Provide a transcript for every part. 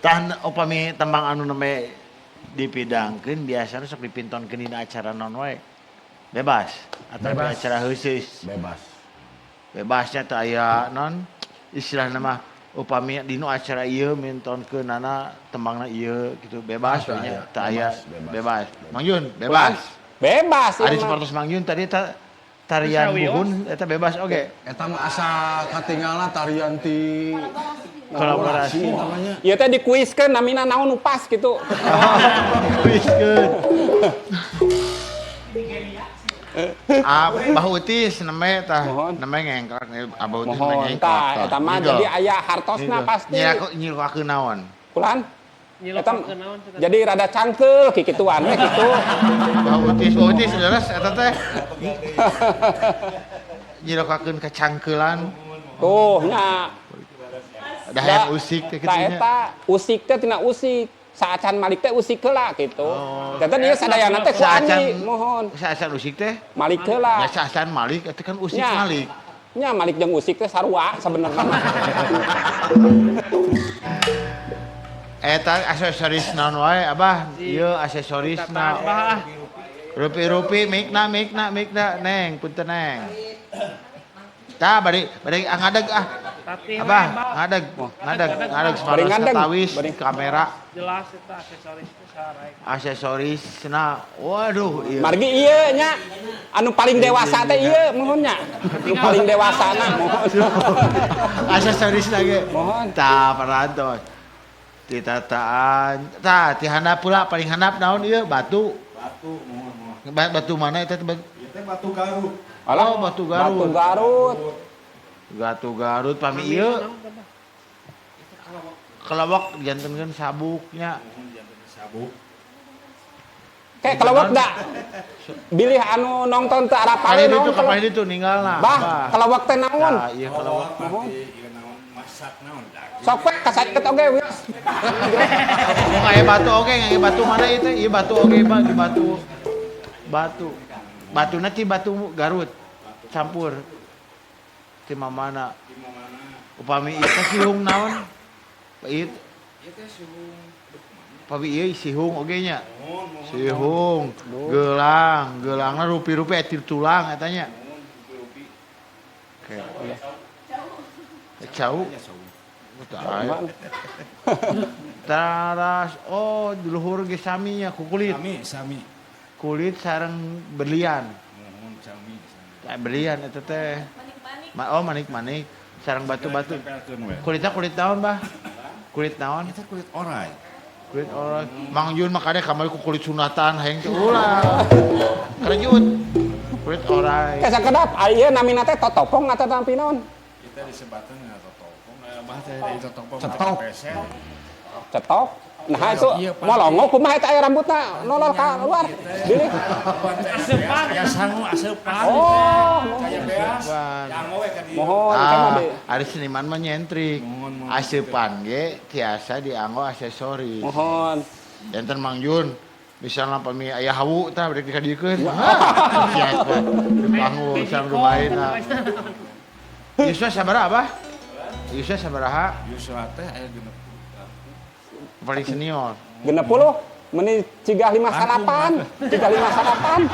Tahan upami tembang anu neme dipidangkeun biasana sok dipintonkeun dina acara non wae. Bebas atau di acara khusus. Bebasnya teu aya non istilahna mah upami dinu acara ieu mintonkeunana tembangna ieu gitu bebas we nya teu aya bebas. Mang Yun bebas. Bebas. Ari sapertos Mang Yun tadi tarian buhun eta bebas oge. Eta mah asa katinggalna tarian ti Kolaborasi namanya. Ieu teh dikuiskeun namina naon nu pas gitu. Kuiskeun. Abah Utis neme tah neme ngengklak Abah Utis Mohon tah eta mah jadi aya hartosna pasti. Nyilakeun naon? Kulan? Eta jadi rada cangkeul kikituan we kitu. Abah Utis leres eta teh. Nyilakeun kacangkeulan. Tuh nya. Da hayang usik teh kitu nya. Eta usik teh tina usik. Saacan Malik teh usik heula gitu. Eta ieu sadayana teh ku Ani mohon. Saacan usik teh Malik heula. ya saacan Malik eta kan usik Malik. Nya Malik jeung usik teh sarua sabenerna. Eta aksesoris naon wae Abah? Ieu aksesorisna. Rupi-rupi mikna Neng, punten Neng. Tah bari ngadeg Abah, ngadeg samaros tawis kamera. Jelas eta aksesoris teh saraya. Aksesorisna waduh ieu. Margi ieu nya anu paling dewasa teh ieu mohon nya. Anu paling dewasana mohon. Aksesorisna ge. Mohon. Tah parantos. Titataan. Tah ti handap pula paling handap naon ieu batu. Mohon. Batu mana eta teh? Ieu teh batu Garut. Oh, batu Garut. Batu Garut. Batu Garut pami ieu. Kelawak dijantenkeun sabuknya. Sabuk. Kayak kelawak da. Bilih anu nonton teu arapale naon. Kapal itu ninggalna. Bah, kelawak teh naon? Nah, iya kelawak. Ieu naon masak naon. Sok we kasaket oge wios. Mau aya batu oge, aya batu mana ieu teh? Ieu batu oge di batu. Batuna ti batu Garut. Campur. Ti mamana. Upami ieu teh sihung naon? Ieu teh suhung. Upami ieu sihung oge nya. Sihung, gelangna rupi-rupi etir tulang eta nya. Oke. Cau. Taras di luhur ge sami nya ku kulit. Sami. Kulit sareng berlian. Mohon sami. Berlian eta teh. Manik-manik sareng batu-batu. Kulitnya kulit naon, Bah? Kulit naon? Itu kulit orai. Kulit orai. Mang Jun mah kadeh kamari ku kulit sunatan hayang teh ulah. Kerejut. Kulit orai. Kesa kedap ieu namina teh totopong atau nampi naon? Kita disebatkan dengan totopong. Bahasa dari totopong. Cetok. Nah itu molongo kumaha eta aya rambutna nolol ka luar. Bilih. Asepan. Ya sangu asepan. Oh, Kayak beas. Jango we ka dieu. mohon kan Ari seniman mah nyentrik. Aseupan ge tiasa dianggo aksesoris. mohon. Enten Mang Jun misalnya pami aya hawu tah beureuk dikadiekeun. Tiasa dipanggul sareng rumahinna. Yuswa sabaraha, Abah? Yuswa sabaraha? Yuswa teh aya genep. Paling senior. 60 meni 359. 359.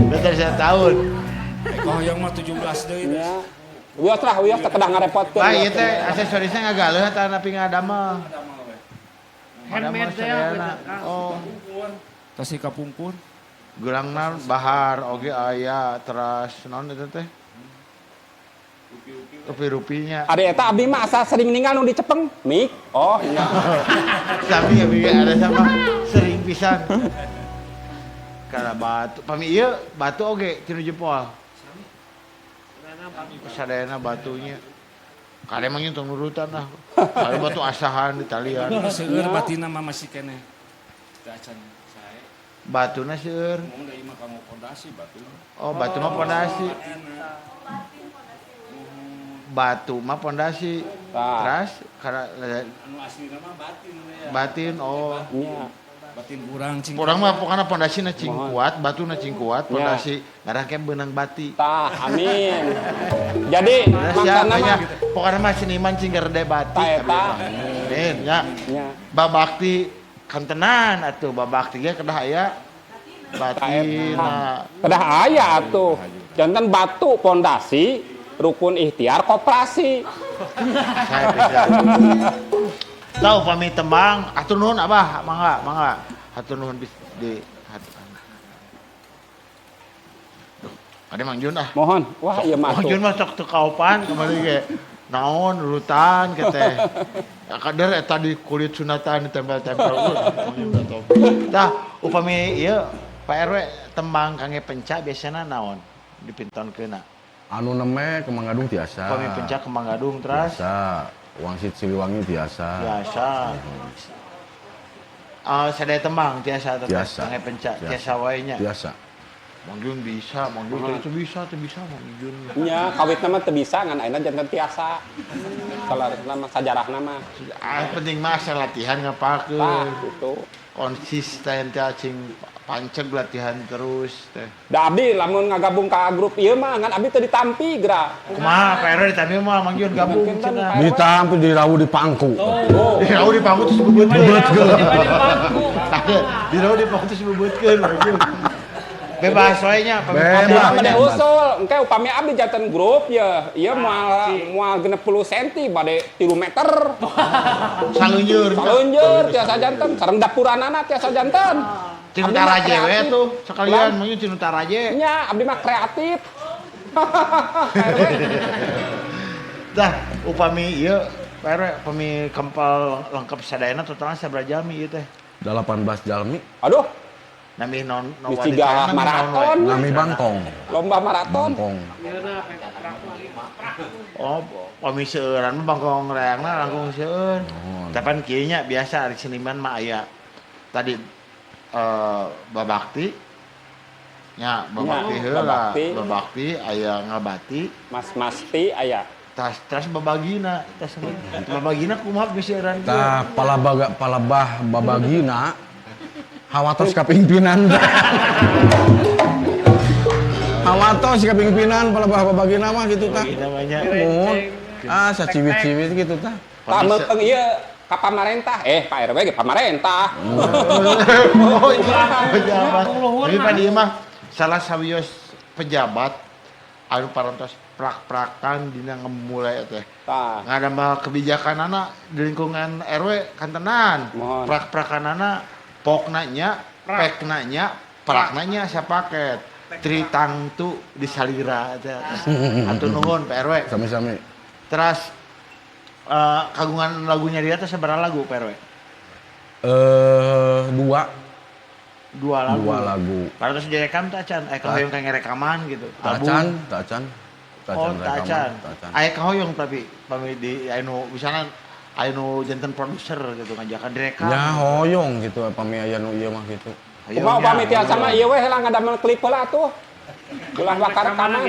Udah 1 tahun. Koyong mah 17 deui. Ya. Wios teh kedah ngarepotkeun. Bah ieu teh aksesorisnya ngagaleuh tah nepi ngadamel. Handmade teh Oh, Tas kapungkur. gelangna bahar oge aya teras naon eta teh? Rupi-rupinya. Ari eta abdi mah asa sering ninggal nu dicepeng. Mik. Oh, iya. Sami ada sama sering pisan. Karena batu, pami ieu batu oge tinu jempol. Sadayana batunya. Kade mah tong nurutan lah. Kade batu asahan di talian. Seueur batina mah masih keneh. Teu acan sae. Batuna seueur. Mun da imah kamu pondasi batu. Oh, batu mah pondasi. Batu mah pondasi. Teras karena Anu aslina mah batin we. batin oh. Iya. Batin urang cing. Urang mah pokona pondasina cing kuat, batuna cing kuat, pondasi ngarake beunang bati. Tah, amin. Jadi maksudna mah pokona mah seniman cing gerde bati. ta eta lain nya. Nya. Babakti kantenan atuh babakti ge kedah aya batina. Kedah aya atuh. Jantan batu pondasi rukun ikhtiar koperasi. Saya bisa. Tahu pami tembang atur nuhun Abah, mangga. Atur nuhun di ada Mang Jun ah. Mohon. Wah, ieu mah. Mang Jun mah sok teu kaopan kemarin ge. Naon urutan keteh. Kader eta di kulit sunatan ditempel-tempel. Tah upami ieu Pak RW tembang kangge penca biasana naon dipintonkeunna? Anu neme Kemang Gadung tiasa. Upami penca Kemang Gadung teras Biasa. Wangsit Siliwangi tiasa. biasa. Sadaya tembang tiasa tetep Tiasa. kangge penca Tiasa. tiasa wae nya. Biasa. Mang Jun bisa, Mang Jun itu bisa Mang Jun. Nya kawitna mah teu bisa ngan ayeuna jantan tiasa. Salarna mah sajarahna mah. Penting mah asal latihan ngapakeun. Tah gitu. Konsisten teh cing panceg latihan terus teh. Da abdi lamun ngagabung ka grup ieu mah ngan abdi teu ditampi gra. Kumaha Pak RW ditanya mah Mang Jun gabung Mungkin kan cenah. Pak RW. Ditampi dirawu di pangku. Dirau di pangku terus bebutkeun. Di Dirau di pangku terus bebutkeun Mang Jun. Bebas wae nya Bebas. Abdi Bebas. bade usul, engke upami abdi jantan grup ya, ieu moal 60 cm bade 3 meter. Salunjeur. Salunjeur tiasa jantan, sareng dapuranana tiasa jantan. Cinta Abdi mah raje we kreatif. tuh sekalian Mang Jun cinta raje. Nya abdi mah kreatif. Dah upami ieu Pak RW upami kempal lengkap sadayana totalna sabaraha jalmi ieu teh? 18 jalmi. Aduh, Nami non Misiga maraton. Nami bangkong. Lomba maraton. Bangkong. Oh, pami seueuran mah bangkong reangna langkung seueur. Tapan kieu nya biasa ari seniman mah aya tadi babakti nya babakti Nya, heula, babakti. babakti aya ngabati, Mas Masti aya. tas babagina, babagina kumaha geus seueuran kieu. Tah palabah babagina hawatos kapingpinan. Hawatos kapingpinan palabah babagina mah gitu tah. Namanya Mun saciwit-ciwit gitu tah. Tah meupeng ieu ka pamarentah. Pak RW ge pamarentah. Oh iya, pejabat. Tapi Pak dieu mah salah sawios pejabat anu parantos prak-prakan dina ngemulai teh. Tah. Ngadambah kebijakanana di lingkungan RW kantenan. Mohon. Prak-prakanana pokna nya, pekna nya, prakna nya sapaket. Tritangtu disalira teh. Atuh nuhun Pak RW. Sami-sami. Terus kagungan lagunya dia teh sabaraha lagu Pak RW? Dua Dua lagu. lagu. Parantos direkam teh acan, aya kahoyong kangge rekaman gitu. Tacan. Oh, rekaman, tacan. Aya kahoyong tapi pami di anu misalnya anu janten produser gitu ngajakan direkam. Ya hoyong gitu pami aya nu ieu mah gitu. Kumaha upami tiasa mah ieu we heula ngadamel klip heula atuh. Ulah bakar rekaman.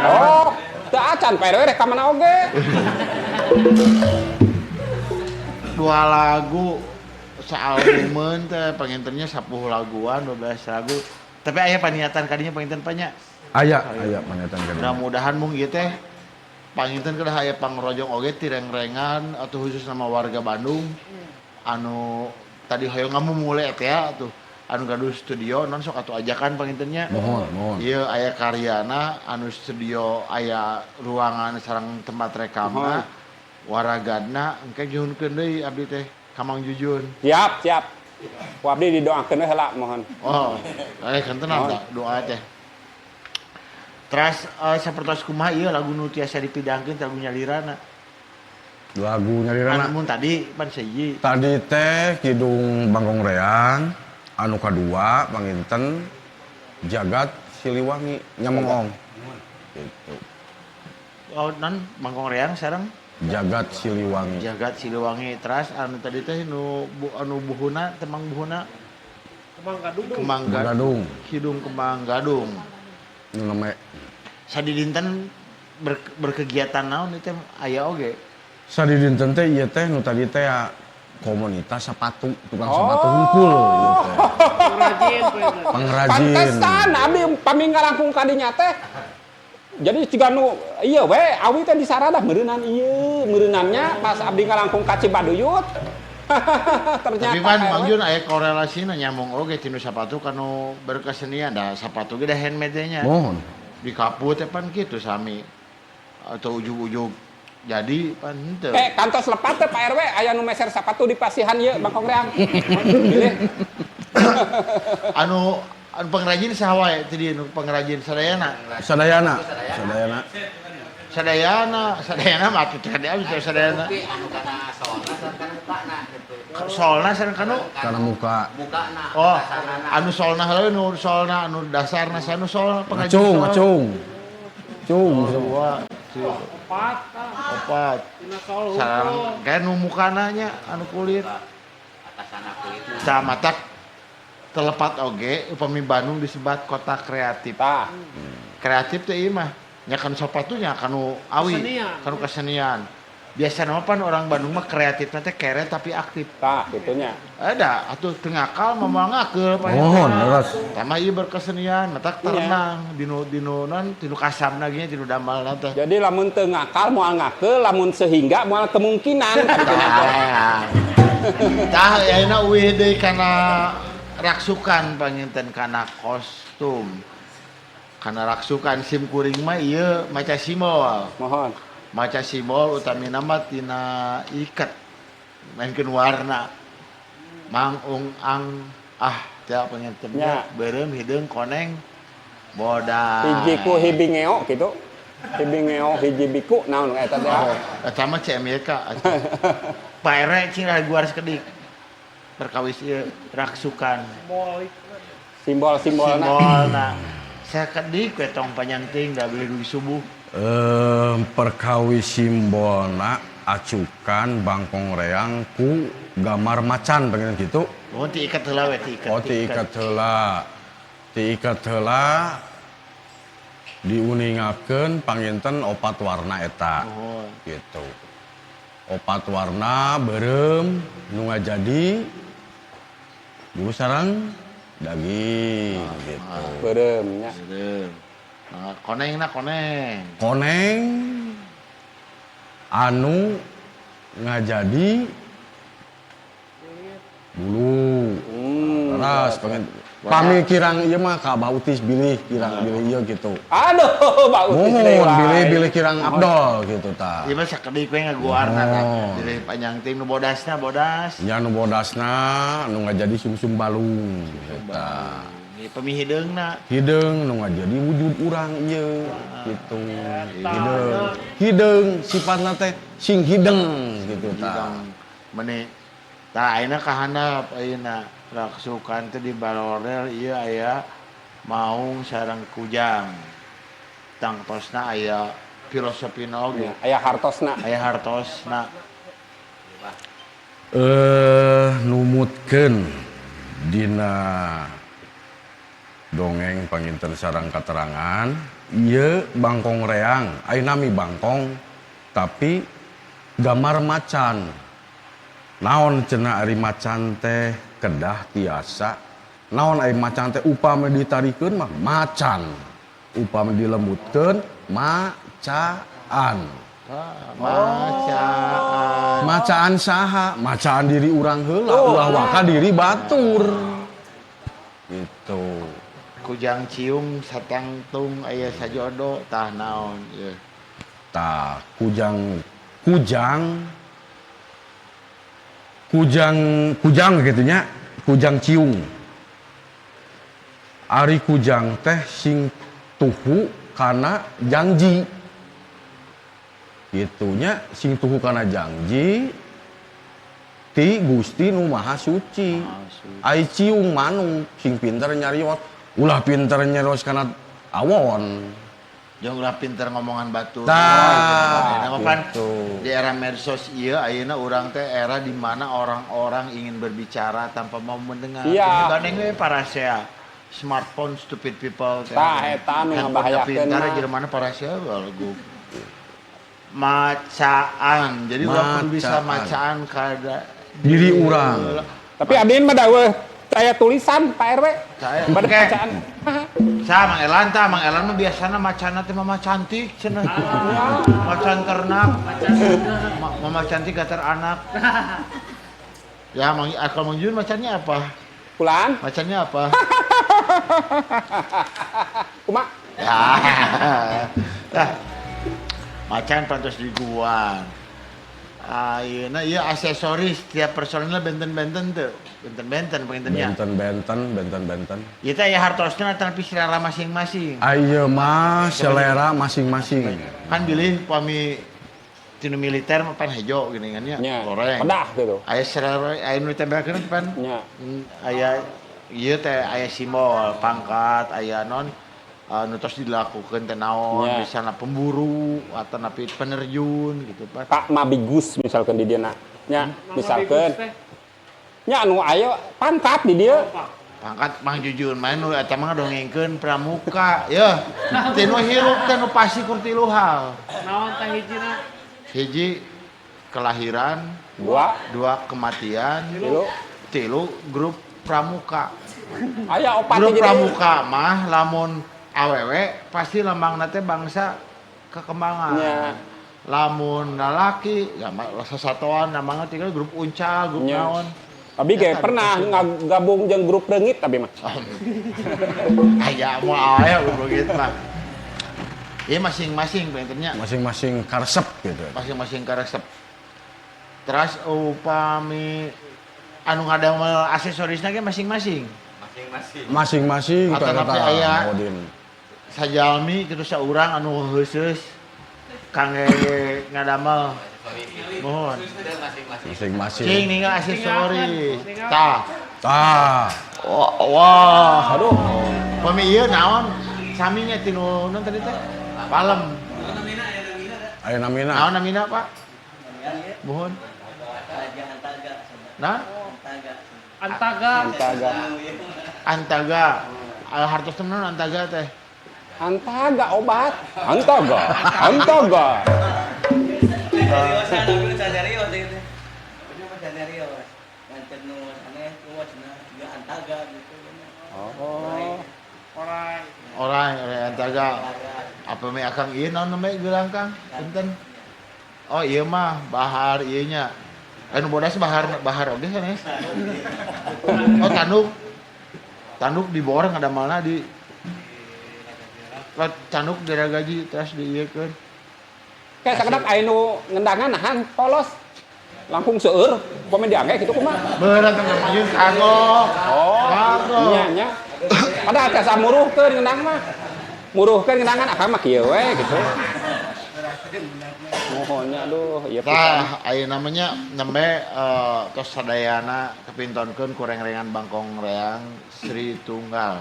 Oh, teu acan Pak RW rekaman oge. Dua lagu saalbumeun teh pangintennya 10 laguan, 12 lagu. Tapi aya paniatan kadinya panginten panya. Aya panyatan ka dieu. Mudah-mudahan mung ieu teh panginten kedah aya pangrojong oge ti reng-rengan atau khusus nama warga Bandung anu tadi hoyong ngamumule teh atuh anu gaduh studio non sok atuh ajakan pangintennya. Mohon. Ieu aya karyana anu studio aya ruangan sareng tempat rekamna waragadna engke nyuhunkeun deui abdi teh ka Mang Jujun. Siap. Ku abdi didoakeun we heula mohon. Oh, kantenan tah doa teh. Terus sapertos kumaha ieu lagu nu tiasa dipidangkeun lagu nyalirana. Lagu nyarirana. Anu mun tadi pan sehiji. Tadi teh Kidung Bangkong Reang, anu kadua panginten Jagat Siliwangi Nyamengong. Gitu. Oh, non Bangkong Reang sareng Jagat Siliwangi. Jagat Siliwangi. Terus anu tadi teh anu buhuna temang buhuna Kemang Gadung. Kidung Kemang Gadung. Nu name Sadi dinten berkegiatan naon teh aya oge. sadi dinten teh ieu teh nu tadi teh komunitas sepatu, tukang sepatu hungkul ieu teh. Rajin, Pangrajin. Pantesan abdi pami ngalangkung ka dinya teh. Jadi juga nu iya we awi teh disaradah meureunnan ieu meureunannya pas abdi ngalangkung ka Cibaduyut. Ternyata Tapi pan mangjun aya korelasina nyambung oge tinu sapatu kanu berkesenian da sapatu ge da handmade nya. Mohon. Di kapu teh pan kitu sami atau ujug-ujug jadi pan henteu. Kantos lepat teh Pak RW aya nu meser sapatu di pasihan ieu Bangkong Reang. Pilih. anu pengrajin saha wae teh dieu nu pengrajin sadayana. Sadayana. Sadayana mah atuh teh dia bisa sadayana. Anu kana solna sareng kana mukana gitu. Solna sareng kanu Karena muka. Mukana. oh anu solna heula nu solna anu dasarna sanu sol pengrajin sol. Acung. Dua, Opat. opat. Tina sol Sareng kae nu mukana nya anu kulit. Atasana kulit. Camatak telepat oge upami Bandung disebat kota kreatif. Tah. Kreatif teh ieu mah nya kanu sapatunya kanu awi, Kesenian. kanu kesenian. Biasana mah pan orang Bandung mah kreatifna teh kere tapi aktif. Tah gitunya. Ada atuh teu ngakal mah ngakeul Mohon, leres. Tama ieu berkesenian, matak terenang dinu non tinu kasamna ge tinu damalna teh. Jadi lamun teu ngakal moal ngakeul, lamun sehingga moal kemungkinan. Tah ayeuna uwih deui kana raksukan panginten kana kostum. Kana raksukan sim kuring mah ieu maca simbol. Mohon. Maca simbol utamina mah tina iket. Mainkeun warna. Mang ung ang teh panginten Ya. beureum hideung koneng bodas. Hiji ku hibingeo gitu. Hibingeo hiji biku naon eta teh. Eta mah CMYK. Pak RW cing gua harus kedik. Perkawis ieu raksukan. Simbol-simbolna. Simbolna. Saya kedik we tong panyanting da beli dugi subuh. Perkawis simbolna acukan Bangkong Reang ku gambar macan pengen gitu. Oh ti ikat heula we ti ikat. Oh ti ikat heula. Ti ikat heula diuningakeun panginten opat warna eta. Oh. Gitu. Opat warna beureum nu ngajadi dulu sareng daging gitu. Beureum nya. Bener. Nah, konengna koneng. Koneng anu ngajadi bulu ras pengen pami kirang ieu mah ka bautis bilih kirang bilih ieu gitu. Aduh, bagus Mohon bilih kirang Abdol gitu ta. Ieu mah sakedik we ngaguarna tah. Oh. Jadi panyanting nu bodasna bodas. Nya nu bodasna anu ngajadi sumsum balung eta. Ieu pamihideungna. Hideung nu ngajadi wujud urang ieu gitu. Hideung sifatna teh sing hideng gitu ta. Meni tah ayeuna kahandap ayeuna raksukan teh di Balorel ieu aya maung sareng kujang. Tangtosna aya filosofina oge. Aya hartosna. Aya hartosna. Numutkeun dina dongeng panginten sareng katerangan ieu Bangkong Reang ayeuna mi Bangkong tapi gambar macan. Naon cenah ari macan teh kedah tiasa. Naon ari macan teh upami ditarikeun mah macan. Upami dilembutkeun macaan. Macaan. Macaan saha? Macaan diri urang heula, ulah waka diri batur. Gitu. Kujang ciung satangtung aya sajodo tah naon ieu. Tah kujang gitu nya, kujang ciung. Ari kujang teh sing tuhu kana janji. Gitunya sing tuhu kana janji ti Gusti Nu Maha Suci. Ai ciung manung sing pinter nyarios, ulah pinter nyarios kana awon. Jeung ulah pinter ngomongan batur. Tah, kan gitu. di era medsos ieu ayeuna urang teh era di mana orang-orang ingin berbicara tanpa mau mendengar. Iya. Gandeng we parasea. Smartphone stupid people teh. Tah eta anu ngabahayakeun pintar mah. jeung mana parasea lagu macaan. Jadi urang kudu bisa macaan kada Diri urang. Tapi abdin mah daweuh aya tulisan Pak RW. Saya Bade oke. bacaan. Mang Elan mah biasana macana teh mama cantik cenah. Macan ternak. Mama cantik gatar anak. Ya, Mang Jun macannya apa? Pulan. Macannya apa? Kumaha? Ya. Nah, macan pantos di gua. Ayeuna ieu aksesoris tiap personilnya benten-benten teu. Benten-benten pengintennya. Benten. Ieu teh aya hartosna tapi selera masing-masing. Ayo mah selera masing-masing. Kan bilih pami tinu militer mah pan hejo gini kan ya. Nya. Goreng. Pedah gitu. Aya selera aya nu ditembakeun pan. Nya. Aya ieu teh aya simbol pangkat, aya non nu tos dilakukeun teh naon, Ya. misalna pemburu atau napi penerjun gitu pan. Pak Mabigus misalkan di dieu na. Nya, misalkan nya anu aya pangkat di dieu. Pangkat Mang Jujun main nu eta mah dongengkeun pramuka. Yeuh. Teh nu hirup teh nu pasti kur tilu hal. Naon teh hijina? Hiji kelahiran, dua kematian, tilu grup pramuka. Aya opat Grup jadi. pramuka mah lamun awewe pasti lambangna teh bangsa kekembangan. Nya. Lamun lalaki ya sasatoan namanya tinggal grup uncal, grup Nya. naon. Abi ge pernah gabung jeung grup reungit tapi mah. Aya moal aya begitu mah. Ieu masing-masing pengennya. Masing-masing karesep gitu. Masing-masing karesep. Terus upami anu ngadamel aksesorisna ge masing-masing. Masing-masing Atau eta napi aya Odin. sajalmi kitu saurang anu heuseus kangge ngadamel. Mohon. Masing-masing. Cing ninggal aksesoris. Tah. Wah. Aduh. Pami ieu naon? Sami nya tinu non tadi teh? Palem. Aya namina. Naon namina, Pak? Mohon. Nah, Antaga. Antaga. hartos tenan Antaga teh. Antaga obat. Antaga. Orang Antaga. Apa me akang ieu naon namanya gelang Kang? Punten. Oh iya mah bahar ieu nya. Anu bodas bahar oge kan ya. Oh tanduk dibor ngadamalna di tanduk diragaji terus diieukeun. Kayak sakedak aya nu ngendangan nahan polos. Langkung seueur, pemain diangge kitu kumaha? Beurang teh maju kagok. Kagok. Nya. Padahal tiasa muruhkeun ngendang mah. Muruhkeun ngendangan akang mah kieu we gitu. Mohonnya aduh, ieu Tah, aya namanya tos sadayana kepintonkeun ku reng-rengan Bangkong Reang Sri Tunggal.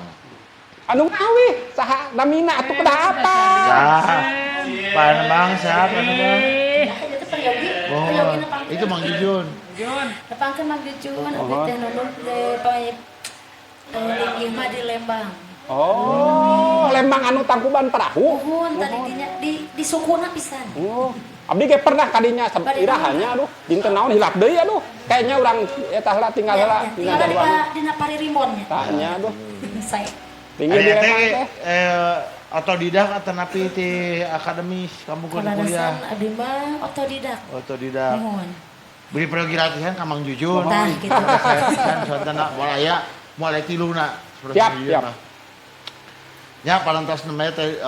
anu ngawi saha namina atuh kedah apa? Pan bangsa, pan bang. Oh, Itu Mang Jujun. Nepangkeun Mang Jujun, abdi teh nunuk teh proyek linggih mah di Lembang. Oh, Lembang anu Tangkuban Perahu. Nuhun tadi dinya di sukuna pisan. Oh, abdi ge pernah kadinya irahannya aduh, dinten naon hilap deui aduh. Kayaknya urang eta heula tinggal heula tinggal jadwalna. Dina Paririmonnya. Tanya aduh. Saya. Tinggi di Lembang teh. Otodidak atau napi ti akademis kamu kuliah. Kadadasan abdi mah otodidak. Otodidak. Nuhun. Beri pergi latihan ka Mang Jujun. Tah gitu. Kan sontana moal aya moal tiluna. Siap. Ya palantas namanya teh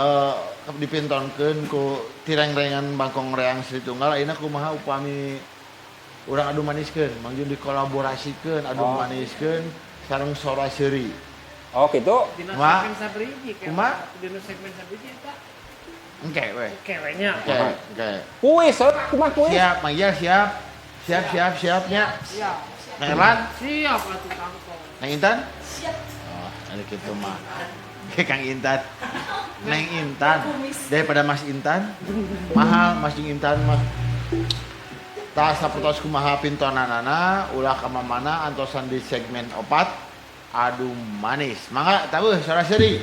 dipintonkeun ku tireng-rengan Bangkong Reang Sri Tunggal ayeuna kumaha upami urang adu maniskeun Mang Jun dikolaborasikeun adu maniskeun sareng Sora Seuri. Oh gitu. Dina Ma. segmen sabriji kan. Kumaha? Dina segmen sabriji eta Engke we. kewenya. Engke. Kuis, kumaha kuis? Siap, Mang Ijal siap. Siapnya. Siap. Nang Elan, Siap atuh kangkong. Nang Intan? Siap. Oh, ada kitu mah. Kang Intan. Neng Intan. Daripada Mas Intan. Mahal Mas jeung Intan mah. Tah sapertos kumaha pintonanana ulah ka mamana antosan di segmen 4 adu manis. Mangga tahu Sora Seuri.